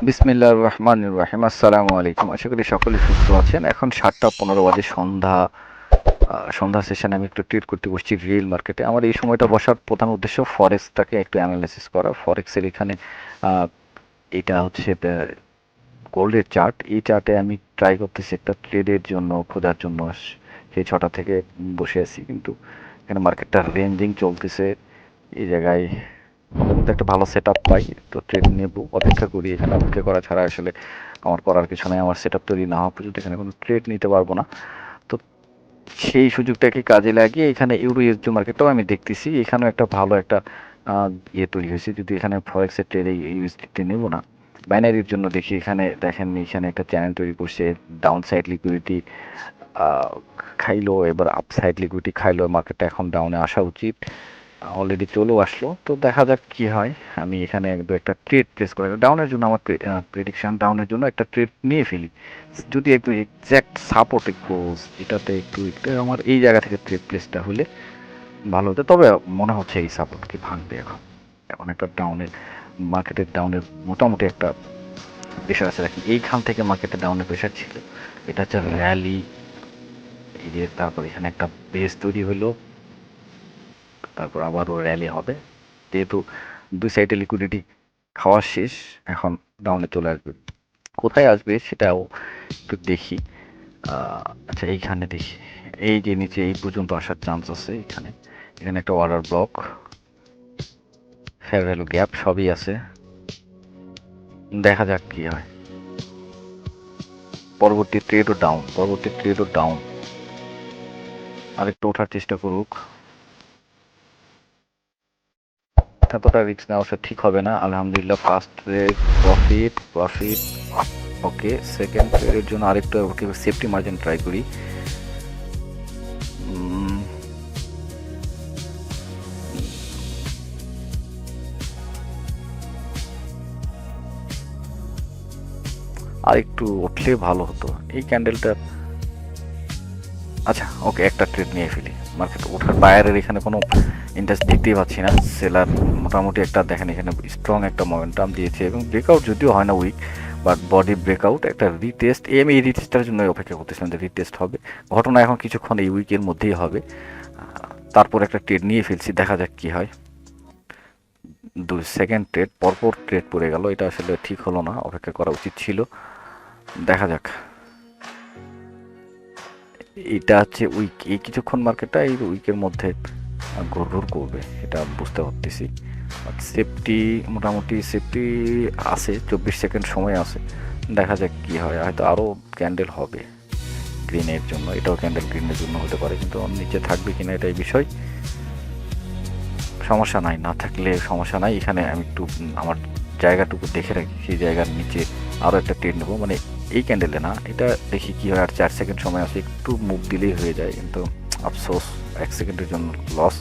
বিসমিল্লাহির রহমানির রহিম। আসসালামু আলাইকুম। আশা করি সকলে সুস্থ আছেন। এখন ৭টা ১৫ বাজে, সন্ধ্যা সেশনে আমি একটু ট্রেড করতে বসছি রিয়েল মার্কেটে। আমার এই সময়টা বসার প্রধান উদ্দেশ্য ফরেক্সটাকে একটু অ্যানালাইসিস করা। ফরেক্সের এখানে আহ, এটা হচ্ছে গোল্ডের চার্ট। এই চার্টে আমি ট্রাই করতেছি একটা ট্রেডের জন্য, খোঁজার জন্য। সেই ৬টা থেকে বসে আছি, কিন্তু এখানে মার্কেটটা রেঞ্জিং চলতেছে। এই জায়গায় মোটামুটি একটা ভালো সেট আপ পাই তো ট্রেড নেব, অপেক্ষা করি। এখানে অপেক্ষা করা ছাড়া আসলে আমার করার কিছু নেই। আমার সেট আপ তৈরি না হওয়া পর্যন্ত এখানে কোনো ট্রেড নিতে পারবো না। তো সেই সুযোগটাকে কাজে লাগিয়ে এখানে ইউরো ইউএসডি মার্কেটটাও আমি দেখতেছি। এখানেও একটা ভালো একটা তৈরি হয়েছে। যদি এখানে ফরেক্সের ট্রেড এই ইউএসডিটি নেব না, বাইনারির জন্য দেখি। এখানে দেখেন, এখানে একটা চ্যানেল তৈরি করছে। ডাউন সাইড লিকুইডিটি খাইলো, এবার আপ সাইড লিকুইডিটি খাইলো। মার্কেটটা এখন ডাউনে আসা উচিত, অলরেডি চলেও আসলো। তো দেখা যাক কি হয়। আমি এখানে একটা ট্রেড প্লেস করে ডাউনের জন্য, আমার প্রেডিকশন ডাউনের জন্য একটা ট্রেড নিয়ে ফেলি। যদি একটু এক্স্যাক্ট সাপোর্ট একটু এটাতে একটু আমার এই জায়গা থেকে ট্রেড প্লেসটা হলে ভালো হতো। তবে মনে হচ্ছে এই সাপোর্ট কি ভাঙবে এখন। এখন একটা ডাউনের, মার্কেটের ডাউনের মোটামুটি একটা প্রেশার আছে। দেখেন, এইখান থেকে মার্কেটের ডাউনের প্রেশার ছিল। এটা হচ্ছে র্যালি, এই যে তারপর এখানে একটা বেস তৈরি হলো, তারপর আবারও র্যালি হবে। যেহেতু দুই সাইডে লিকুইডিটি খাওয়া শেষ, এখন ডাউনে চলে আসবে। কোথায় আসবে সেটাও একটু দেখি। আচ্ছা, এইখানে দেখি। এই যে নিচে এই পর্যন্ত আসার চান্স আছে। এখানে এখানে একটা order block, fair value gap সবই আছে। দেখা যাক কি হয়। পরবর্তী ট্রেডও ডাউন। আরেকটু ওঠার চেষ্টা করুক। এতটা রিস্ক নেওয়া অবশ্য ঠিক হবে না। আলহামদুলিল্লাহ, ফার্স্ট ট্রেড প্রফিট। ওকে, সেকেন্ড ট্রেডের জন্য আরেকটু ওকে সেফটি মার্জিন ট্রাই করি। উম, আরেকটু উঠলে ভালো হতো এই ক্যান্ডেলটা। আচ্ছা, ওকে, একটা ট্রেড নিয়ে ফেলি। মার্কেট ওঠার বায়ারের এখানে কোনো ইন্টারেস্ট দেখতেই পাচ্ছি না। সেলার মোটামুটি একটা দেখেন, এখানে স্ট্রং একটা মোমেন্টাম দিয়েছে এবং ব্রেকআউট যদিও হয় না উইক, বাট বডি ব্রেকআউট একটা রিটেস্ট। আমি এই রিটেস্টটার জন্য অপেক্ষা করতেছিলাম যে রিটেস্ট হবে। ঘটনা এখন কিছুক্ষণ এই উইকের মধ্যেই হবে। তারপর একটা ট্রেড নিয়ে ফেলছি, দেখা যাক কি হয়। সেকেন্ড ট্রেড, পরপর ট্রেড পড়ে গেল। এটা আসলে ঠিক হলো না, অপেক্ষা করা উচিত ছিল। দেখা যাক। এটা হচ্ছে উইক, এই কিছুক্ষণ মার্কেটটা এই উইকের মধ্যে ঘুরঘুর করবে, এটা বুঝতে পারতেছি। সেফটি, মোটামুটি সেফটি আছে, 24 সেকেন্ড সময় আছে। দেখা যাক কি হয়। হয়তো আরও ক্যান্ডেল হবে গ্রিনের জন্য, এটাও ক্যান্ডেল গ্রিনের জন্য হতে পারে, কিন্তু ওর নিচে থাকবে কিনা এটাই বিষয়। সমস্যা নাই, না থাকলে সমস্যা নাই। এখানে আমি একটু আমার জায়গাটুকু দেখে রাখি, সেই জায়গার নিচে আরও একটা ট্রেড নেবো। মানে এই ক্যান্ডেলে না, এটা দেখি কি হয়। আর 4 সেকেন্ড সময় আছে, একটু মুভ দিলেই হয়ে যায়, কিন্তু আফসোস 1 সেকেন্ডের জন্য লস।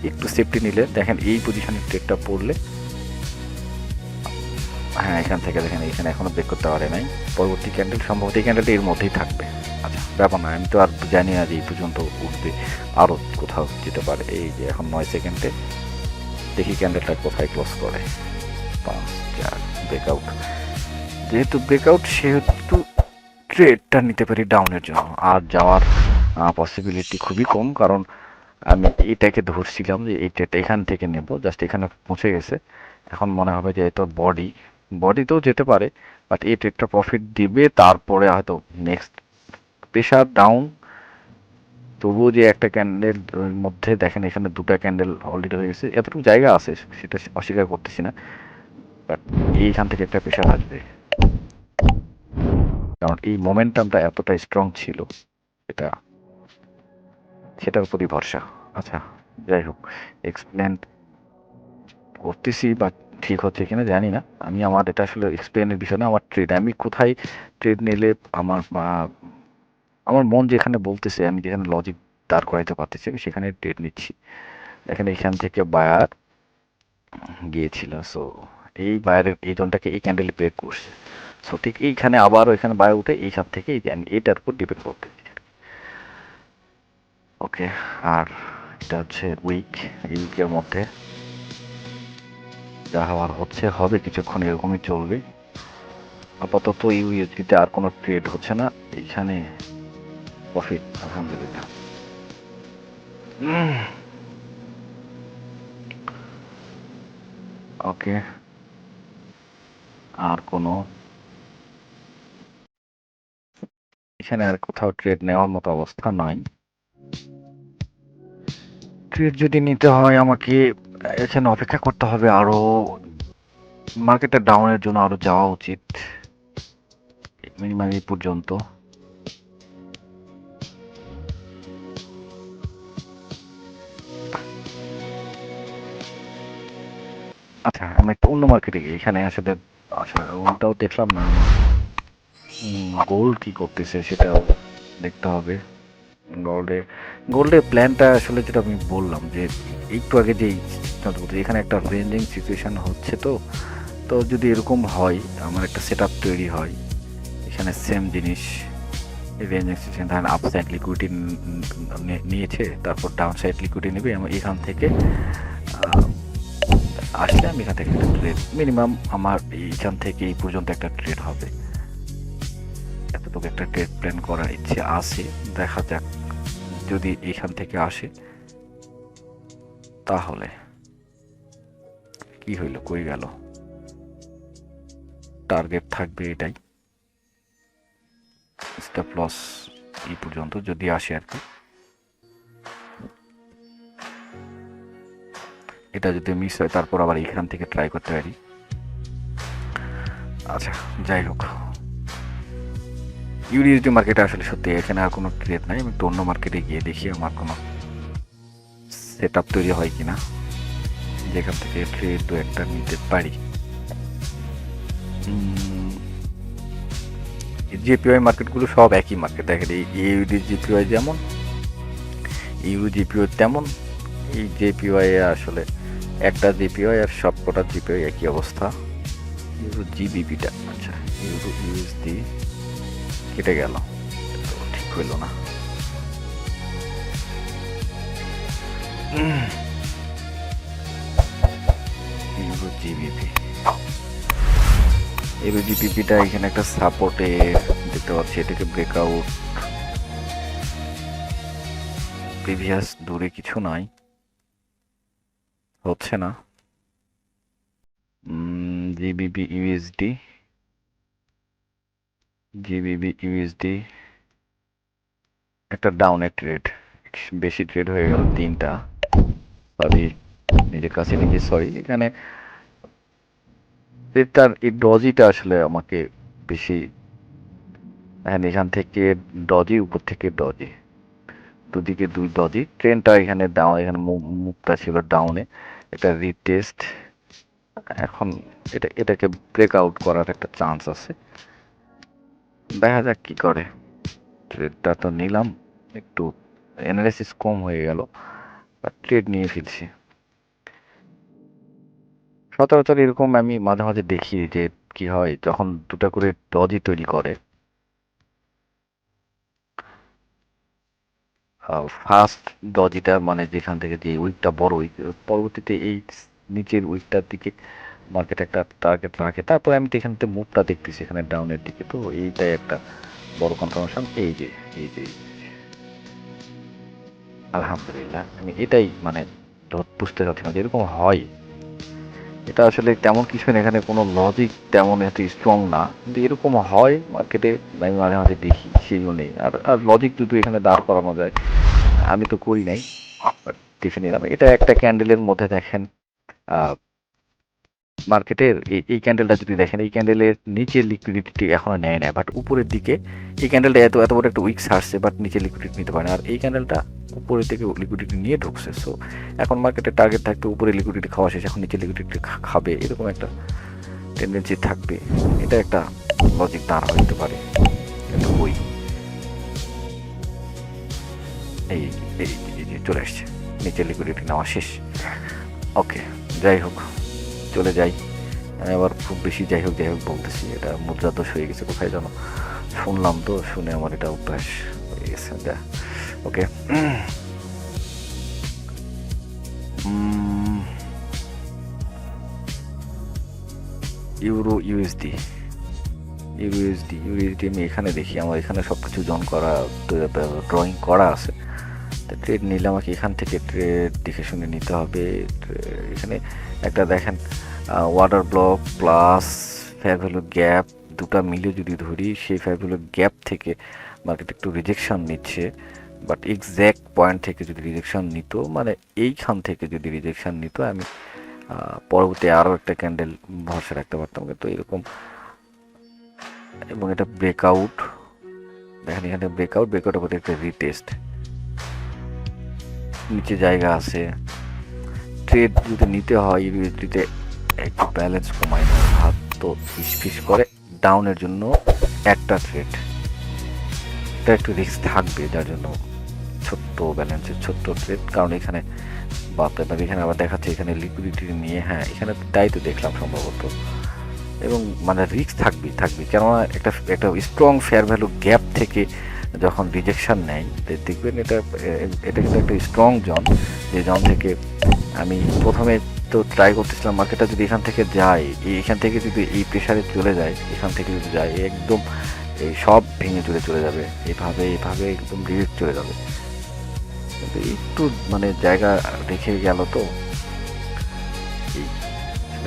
একটু সেফটি নিলে দেখেন এই পজিশনে ট্রেডটা পড়লে, হ্যাঁ, এখান থেকে দেখেন এখানে এখনো ব্রেক করতে পারে নাই। পরবর্তী ক্যান্ডেল সম্ভবত এই ক্যান্ডেলটা এর মধ্যেই থাকবে। আচ্ছা, ব্যাপার না, আমি তো আর জানি না যে এই পর্যন্ত উঠবে, আরও কোথাও যেতে পারে। এই যে এখন 9 সেকেন্ডে দেখি ক্যান্ডেলটা কোথায় ক্লোজ করে। 5 4 ব্রেকআউট। যেহেতু ব্রেকআউট সেহেতু ট্রেডটা নিতে পারি ডাউনের জন্য। আর যাওয়ার পসিবিলিটি খুবই কম, কারণ আমি এটাকে ধরছিলাম যে এই ট্রেডটা এখান থেকে নেব। জাস্ট এখানে পৌঁছে গেছে। এখন মনে হবে যে এটা বডিতেও যেতে পারে, বাট এই ট্রেডটা প্রফিট দিবে। তারপরে হয়তো নেক্সট প্রেশার ডাউন। তবুও যে একটা ক্যান্ডেল মধ্যে দেখেন, এখানে দুটা ক্যান্ডেল অলরেডি হয়ে গেছে, এতটুকু জায়গা আছে, সেটা অস্বীকার করতেছি না। বাট এইখান থেকে একটা প্রেশার আসবে, কারণ এই মোমেন্টামটা এতটা স্ট্রং ছিল। এটা সেটার উপরই ভরসা। আচ্ছা, যাই হোক, এক্সপ্লেন করতেছি, বা ঠিক হচ্ছে কিনা জানি না। আমি আমার এটা আসলে এক্সপ্লেনের বিষয় না, আমার ট্রেড, আমি কোথায় ট্রেড নিলে আমার আমার মন যেখানে বলতেছে, আমি যেখানে লজিক দাঁড় করাইতে পারতেছি, আমি সেখানে ট্রেড নিচ্ছি। এখানে এখান থেকে বায়ার গিয়েছিল, সো এই বায়ারের এই জোনটাকে এই ক্যান্ডেলে ব্রেক করছে। সো ঠিক এইখানে আবারও এখানে বায়ার উঠে এইখান থেকে এই যে আমি এটার উপর ডিপেন্ড করতেছি। ওকে, আর এটা হচ্ছে উইক। এই উইকের মধ্যে যা হওয়ার হচ্ছে হবে, কিছুক্ষণ এরকমই চলবে। আপাতত ইউএসডিতে আর কোনো ট্রেড হচ্ছে না, এইখানে প্রফিট আলহামদুলিল্লাহ। ওকে, আর কোনো এখানে আর কোথাও ট্রেড নেওয়ার মতো অবস্থা নয়। ট্রেড যদি নিতে হয় আমাকে এখানে অপেক্ষা করতে হবে, আরো মার্কেটটা ডাউনের জন্য আরো যাওয়া উচিত মিনিমাম এই পর্যন্ত। আচ্ছা, আমি একটু অন্য মার্কেটে গিয়ে এখানে আসলে আসলে ওটাও দেখলাম না। গোল্ড কি করতেছে সেটাও দেখতে হবে। গোল্ডে গোল্ডের প্ল্যানটা আসলে যেটা আমি বললাম যে একটু আগে যে এখানে একটা রেঞ্জিং সিচুয়েশন হচ্ছে, তো তো যদি এরকম হয় আমার একটা সেট আপ তৈরি হয় এখানে সেম জিনিস, রেঞ্জিং সিচুয়েশন ধরেন আপ সাইড লিকুইডিটি নিয়েছে, তারপর ডাউন সাইড লিকুইডিটি নেবে, আমি এখান থেকে আসলে আমি এখান থেকে একটা ট্রেড মিনিমাম আমার এইখান থেকে এই পর্যন্ত একটা ট্রেড হবে, এতটুকু একটা ট্রেড প্ল্যান করার ইচ্ছে আছে। দেখা যাক যদি এখান থেকে আসে তাহলে কি হইলো, কই গেল, টার্গেট থাকবে এটাই, স্টপ লস এই পর্যন্ত যদি আসে আর কি। এটা যদি মিস হয় তারপর আবার এখান থেকে ট্রাই করতে পারি। আচ্ছা যাই হোক, ইউএসডি মার্কেটে আসলে সত্যি এখানে আর কোনো ট্রেড নাই, আমি একটু অন্য মার্কেটে গিয়ে দেখি আমার কোনো সেট আপ তৈরি হয় কিনা যেখান থেকে ট্রেড দু একটা নিতে পারি। জিপিওয়াই মার্কেটগুলো সব একই মার্কেট, দেখেন এই ইউডি জিপিওয়াই যেমন ইউরো জিপিও তেমন, এই জিপিওয়াই আসলে একটা জিপিওয়াই আর সব কটা জিপিওয়াই একই অবস্থা। ইউরো জিবিপিটা আচ্ছা ইউরো ইউএসডি কেটে গেল, তো ঠিক হইল না। ইউরো জিবিপি, ইউরো জিবিপিটা এখানে একটা সাপোর্টে দেখতে পাচ্ছি, এটাকে ব্রেকআউট, প্রিভিয়াস দূরে কিছু নাই, হচ্ছে না। জিবিপি ইউএসডি, জিবিবি ইউএসডি একটা ডাউনের ট্রেড, বেশি ট্রেড হয়ে গেল তিনটা, সরি নিজের কাছে নিজে সরি। এখানে ট্রেডটার এই ডজিটা আসলে আমাকে বেশি, হ্যাঁ এখান থেকে ডজি, উপর থেকে ডজি, দুদিকে দুই ডজি, ট্রেনটা এখানে ডাউন, এখানে মুখটা ছিল ডাউনে, একটা রিটেস্ট, এখন এটাকে ব্রেকআউট করার একটা চান্স আছে, দেখা যাক কি করে। ট্রেডটা তো নিলাম, একটু অ্যানালাইসিস কম হয়ে গেল, ট্রেড নিয়ে ফেলছি। সচরাচর এরকম আমি মাঝে মাঝে দেখি যে কি হয় যখন দুটা করে ডজি তৈরি করে, ফার্স্ট ডজিটা মানে যেখান থেকে যে উইকটা বড় উইক, পরবর্তীতে এই নিচের উইকটার দিকে মার্কেট একটা টার্গেট রাখে, তারপরে আমি তো এখান থেকে মুভটা দেখতেছি এখানে ডাউনের দিকে, তো এইটাই একটা বড় কনফার্মেশন। এই যে আলহামদুলিল্লাহ, আমি এটাই মানে বুঝতে চাচ্ছি না যে এরকম হয়, এটা আসলে তেমন কিছু না, এখানে কোনো লজিক তেমন এত স্ট্রং না, কিন্তু এরকম হয় মার্কেটে, আমি মাঝে মাঝে দেখি, সেই জন্যই। আর লজিক যদি এখানে দাঁড় করানো যায়, আমি তো করি নাই, বাট দেখে নিলাম। এটা একটা ক্যান্ডেলের মধ্যে দেখেন মার্কেটের এই ক্যান্ডেলটা যদি দেখেন, এই ক্যান্ডেলের নিচের লিকুইডিটি এখনো নেয় না, বাট উপরের দিকে এই ক্যান্ডেলটা এত এত বড় একটা উইক ছাড়ছে, বাট নিচে লিকুইডিটি নিতে পারে না, আর এই ক্যান্ডেলটা উপরের দিকে লিকুইডিটি নিয়ে ঢুকছে। সো এখন মার্কেটের টার্গেট থাকবে উপরে লিকুইডিটি খাওয়া শেষ, এখন নিচে লিকুইডিটি খাবে, এরকম একটা টেন্ডেন্সি থাকবে, এটা একটা লজিক দাঁড় হইতে পারে। কিন্তু ওই এই এই যে চলে আসছে, নিচে লিকুইডিটি নেওয়া শেষ। ওকে যাই হোক, চলে যাই। আমি আবার খুব বেশি যাই হোক বলতেছি, এটা মুদ্রা দোষ হয়ে গেছে কোথায় জানো, শুনলাম তো, শুনে আমার এটা অভ্যাস হয়ে গেছে। ওকে, ইউরো ইউএসডি, ইউএসডি আমি এখানে দেখি, আমার এখানে সব কিছু ড্রয়িং করা আছে। তো ট্রেড নিলে আমাকে এখান থেকে ট্রেড দেখে শুনে নিতে হবে। এখানে একটা দেখেন water block plus fair value gap দুটা মিলে যদি ধরি, সেই ফেয়ার ভ্যালু গ্যাপ থেকে মার্কেট একটু রিজেকশন নিচ্ছে। বাট এক্স্যাক্ট পয়েন্ট থেকে যদি রিজেকশন নিত, মানে এইখান থেকে যদি রিজেকশন নিত, আমি পরবর্তী আরও একটা ক্যান্ডেল ভরসা রাখতে পারতাম। কিন্তু এরকম, এবং এটা ব্রেকআউট, দেখেন এখানে ব্রেকআউটের প্রতি একটা রিটেস্ট, নিচে জায়গা আছে। ট্রেড যদি নিতে হয় ইউএসডিতে একটু ব্যালেন্স কমায় না, হাত তো ফিস করে ডাউনের জন্য একটা ট্রেড, এটা একটু রিস্ক থাকবে, যার জন্য ছোট্ট ব্যালেন্সের ছোট্ট ট্রেড। কারণ এখানে বাপরে এখানে আবার দেখাচ্ছে এখানে লিকুইডিটি নিয়ে, হ্যাঁ এখানে তাই তো দেখলাম সম্ভবত। এবং মানে রিস্ক থাকবে কেননা একটা স্ট্রং ফেয়ার ভ্যালু গ্যাপ থেকে যখন রিজেকশন নেয়, দেখবেন এটা কিন্তু একটা স্ট্রং জোন, যে জোন থেকে আমি প্রথমে তো ট্রাই করতেছিলাম মার্কেটটা যদি এখান থেকে যায়, এখান থেকে যদি এই প্রেশারে চলে যায়, এখান থেকে যদি যায় একদম এই সব ভেঙে চলে যাবে, এইভাবে একদম ডিরেক্ট চলে যাবে। কিন্তু একটু মানে জায়গা রেখে গেল, তো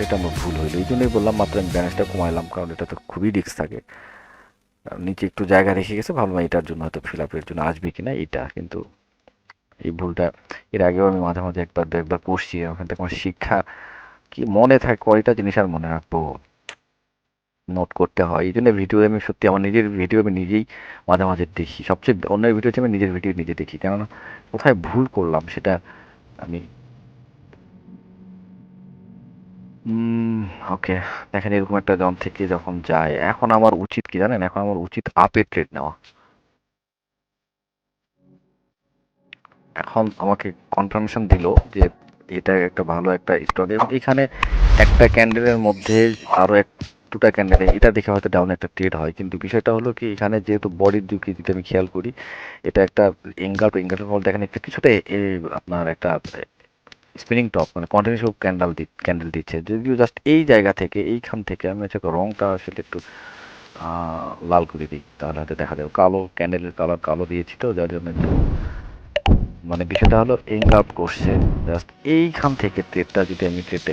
এটা আমার ভুল হইলো। এই জন্যই বললাম মাত্র আমি ব্যালেন্সটা কমাইলাম, কারণ এটা তো খুবই রিস্ক থাকে। নিচে একটু জায়গা রেখে গেছে, ভাবলাম এটার জন্য হয়তো ফিল আপের জন্য আসবে কিনা এটা, কিন্তু এই ভুলটা এর আগেও আমি মাঝে মাঝে একবার একবার করছি। ওখান থেকে আমার শিক্ষা কি মনে থাকে, কয়টা জিনিস আর মনে রাখবো, নোট করতে হয়। এই জন্য ভিডিও আমি সত্যি আমার নিজের ভিডিও আমি নিজেই মাঝে মাঝে দেখি, সবচেয়ে অন্যের ভিডিও হচ্ছে আমি নিজের ভিডিও নিজে দেখি, কেননা কোথায় ভুল করলাম সেটা আমি ওকে। দেখেন এরকম একটা জন থেকে যখন যায়, এখন আমার উচিত কি জানেন, এখন আমার উচিত আপে ট্রেড নেওয়া। এখন আমাকে কনফার্মেশন দিল যে এটা একটা ভালো একটা স্টক, এবং এখানে একটা ক্যান্ডেলের মধ্যে আরো দুটা ক্যান্ডেল, এটা দেখে হয়তো ডাউন একটা ট্রেড হয়, কিন্তু বিষয়টা হলো কি এখানে যেহেতু বডির ঝুঁকি যদি আমি খেয়াল করি, এটা একটা এঙ্গাল ফল, দেখেন একটা কিছুটা আপনার একটা স্পিনিং টপ, মানে কন্টিনিউস ক্যান্ডেল দিচ্ছে। যদিও জাস্ট এই জায়গা থেকে এইখান থেকে আমি হচ্ছে রংটা আসলে একটু লাল করে দিই, তাহলে হয়তো দেখা যাবে। কালো ক্যান্ডেলের কালার কালো দিয়েছি তো, যার জন্য মানে বিষয়টা হলো এঙ্গাপ করছে। জাস্ট এইখান থেকে ট্রেডটা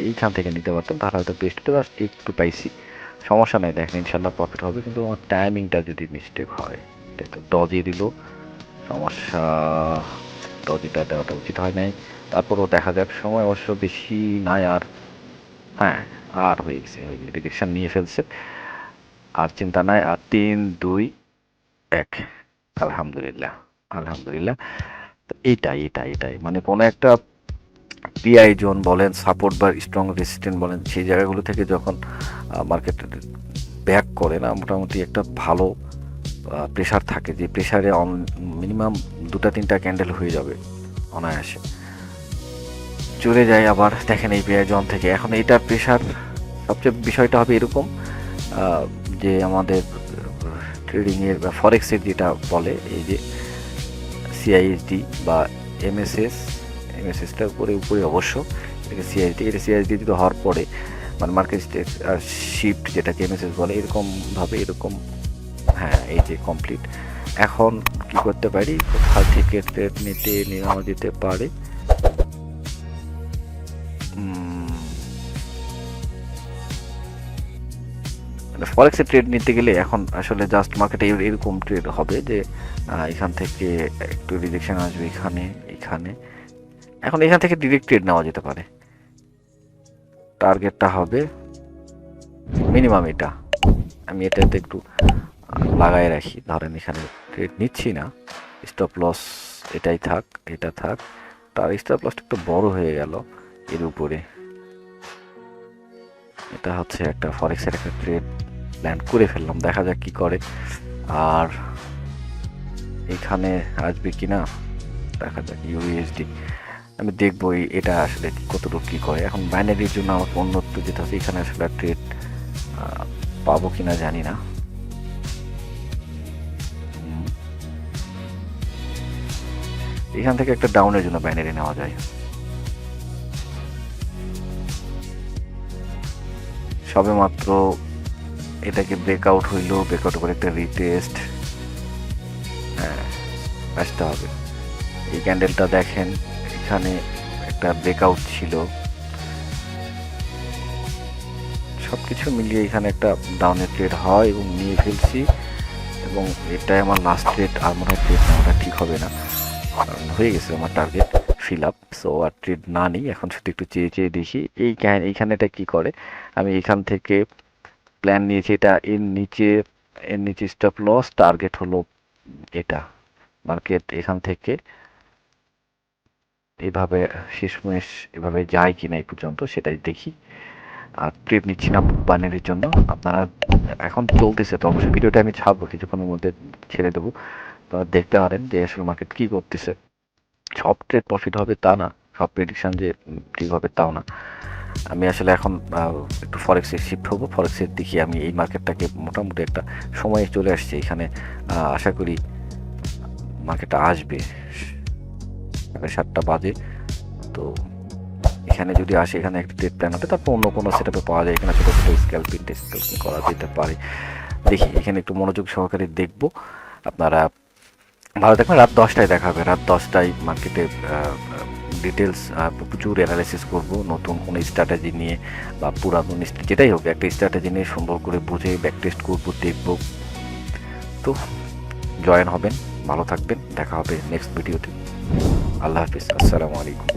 এইখান থেকে নিতে পারতাম, তাহলে হয়তো বেস্টটা জাস্ট একটু পাইছি। সমস্যা নাই, দেখেন ইনশাল্লাহ প্রফিট হবে, কিন্তু আমার টাইমিংটা যদি মিস্টেক হয়, এটা তো ডজি দিল, সমস্যা। ডজিটা দেওয়াটা উচিত হয় নাই। তারপরও দেখা যাক, সময় অবশ্য বেশি নাই আর। হ্যাঁ, আর হয়ে গেছে, রিজেকশন নিয়ে ফেলছে, আর চিন্তা নাই। আর 3 2 1, আলহামদুলিল্লাহ আলহামদুলিল্লাহ। তো এটাই মানে কোনো একটা পিআই জোন বলেন, সাপোর্ট বা স্ট্রং রেসিস্ট্যান্ট বলেন, সেই জায়গাগুলো থেকে যখন মার্কেট ব্যাক করে না, মোটামুটি একটা ভালো প্রেশার থাকে, যে প্রেশারে মিনিমাম 2-3টা ক্যান্ডেল হয়ে যাবে অনায়াসে, চলে যায়। আবার দেখেন এই পিআই জোন থেকে এখন এইটার প্রেশার, সবচেয়ে বিষয়টা হবে এরকম যে আমাদের ট্রেডিংয়ের বা ফরেক্সের যেটা বলে, এই যে সিআইএসডি বা এমএসএসটার উপরে অবশ্য এটাকে সিআইএসডি যদি হওয়ার পরে মানে মার্কেট শিফট যেটাকে এমএসএস বলে, এরকম হ্যাঁ এই যে কমপ্লিট। এখন কি করতে পারি, কোথাও থেকে ট্রেড নেওয়া যেতে পারে। ফরেক্সে ট্রেড নিতে গেলে এখন আসলে জাস্ট মার্কেটে এরকম ট্রেড হবে যে এখান থেকে একটু রিজেকশন আসবে, এখানে এখন এখান থেকে ডিরেক্ট ট্রেড নেওয়া যেতে পারে। টার্গেটটা হবে মিনিমাম এটা, আমি এটাতে একটু লাগাই রাখি। ধরেন এখানে ট্রেড নিচ্ছি না, স্টপ লস এটাই থাক, এটা থাক। তার স্টপ লসটা একটু বড় হয়ে গেল এর উপরে। এটা হচ্ছে একটা ফরেক্সের একটা ট্রেড প্ল্যান করে ফেললাম, দেখা যাক কি করে। আর এখানে আসবে কিনা দেখা যাক। ইউএসডি আমি দেখবো এটা আসলে কতটুকু কি করে। এখন বাইনারির জন্য আমাকে অন্যত্র যেতে হবে, এখানে আসলে ট্রেড পাবো কিনা জানি না। এখান থেকে একটা ডাউনের জন্য বাইনারি নেওয়া যায়, সবে মাত্র এটাকে ব্রেকআউট হইলো, ব্রেকআউট করে একটা রিটেস্ট আসতে হবে। এই ক্যান্ডেলটা দেখেন, এখানে একটা ব্রেকআউট ছিল, সবকিছু মিলিয়ে এখানে একটা ডাউনের ট্রেড হয় এবং নিয়ে ফেলছি, এবং এটাই আমার লাস্ট ট্রেড। আর মনে হয় ট্রেড নেওয়াটা ঠিক হবে না, কারণ হয়ে গেছে আমার টার্গেট ফিল আপ। সো আর ট্রেড না নিই, এখন শুধু একটু চেয়ে চেয়ে দেখি এইখানে এটা কী করে। আমি এখান থেকে প্ল্যান নিয়েছি, এটা এর নিচে স্টপ লস, টার্গেট হলো এটা। মার্কেট এখান থেকে এভাবে শেষমেশ এভাবে যায় কিনা এই পর্যন্ত সেটাই দেখি। আর ট্রেড নিচ্ছি না বানের জন্য। আপনারা এখন চলতেছে তো অবশ্যই ভিডিওটা আমি ছাড়বো, কিছুক্ষণের মধ্যে ছেড়ে দেবো, তো দেখতে পারেন যে আসলে মার্কেট কী করতেছে। সব ট্রেড প্রফিট হবে তা না, সব প্রেডিকশান যে ঠিক হবে তাও না। আমি আসলে এখন একটু ফরেক্সে শিফট হবো, ফরেক্সের দিকে আমি এই মার্কেটটাকে মোটামুটি একটা সময়ে চলে আসছে এখানে। আশা করি মার্কেটটা আসবে, 7:30 বাজে। তো এখানে যদি আসে, এখানে একটা ট্রেড প্ল্যান হবে, তারপর অন্য কোনো সেটআপে পাওয়া যায়, এখানে ছোটো ছোটো স্ক্যালপিং করা যেতে পারে। দেখি এখানে একটু মনোযোগ সহকারে দেখবো। আপনারা ভালো থাকবেন। রাত 10টায় দেখা হবে, রাত 10টায় মার্কেটে ডিটেলস প্রচুর অ্যানালাইসিস করব, নতুন কোনো স্ট্র্যাটেজি নিয়ে বা পুরাতন যেটাই হোক, একটা স্ট্র্যাটেজি নিয়ে সুন্দর করে বুঝে ব্যাক টেস্ট করবো, দেখব। তো জয়েন হবেন, ভালো থাকবেন, দেখা হবে নেক্সট ভিডিওতে। আল্লাহ হাফিজ, আসসালামু আলাইকুম।